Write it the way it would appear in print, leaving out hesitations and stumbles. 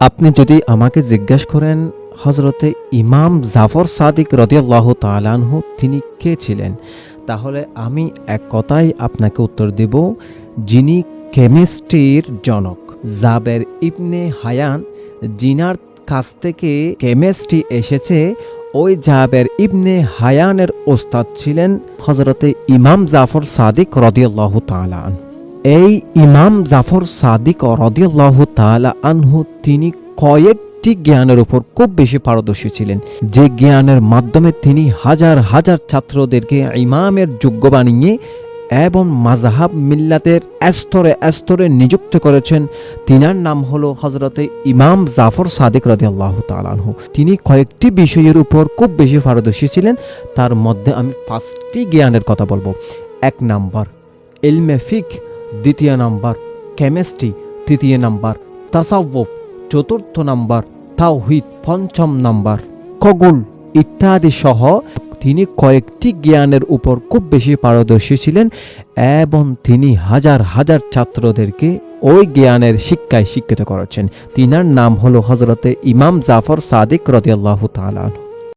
আপনি যদি আমাকে জিজ্ঞেস করেন হজরতে ইমাম জাফর সাদিক রাদিয়াল্লাহু তাআলা আনহু তিনি কে ছিলেন, তাহলে আমি এক কথায় আপনাকে উত্তর দেব, যিনি কেমিস্ট্রির জনক জাবের ইবনে হায়ান, জিনার কাছ থেকে কেমিস্ট্রি এসেছে, ওই জাবের ইবনে হায়ানের ওস্তাদ ছিলেন হজরতে ইমাম জাফর সাদিক রাদিয়াল্লাহু তাআলা আনহু। এই ইমাম জাফর সাদিক রাদিয়াল্লাহু তাআলা আনহু তিনি কয়েকটি জ্ঞানের উপর খুব বেশি পারদর্শী ছিলেন, যে জ্ঞানের মাধ্যমে তিনি হাজার হাজার ছাত্রদেরকে ইমামের যোগ্য বানিয়ে এবং মাযহাব মিল্লাতের স্তরে স্তরে নিযুক্ত করেছেন। তিনার নাম হলো হযরতে ইমাম জাফর সাদিক রাদিয়াল্লাহু তাআলা আনহু। তিনি কয়েকটি বিষয়ের উপর খুব বেশি পারদর্শী ছিলেন, তার মধ্যে আমি 5টি জ্ঞানের কথা বলবো। 1 নাম্বার ইলমে ফিকহ, 2 নাম্বার কেমিস্ট্রি, 3 নাম্বার তাসাউফ, 4 নাম্বার তাওহীদ, 5 নাম্বার খগোল ইত্যাদি সহ তিনি কয়েকটি জ্ঞানের উপর খুব বেশি পারদর্শী ছিলেন এবং তিনি হাজার হাজার ছাত্রদেরকে ওই জ্ঞানের শিক্ষায় শিক্ষিত করেছেন। তিনার নাম হলো হযরতে ইমাম জাফর সাদিক রাদিয়াল্লাহু তাআলা আনহু।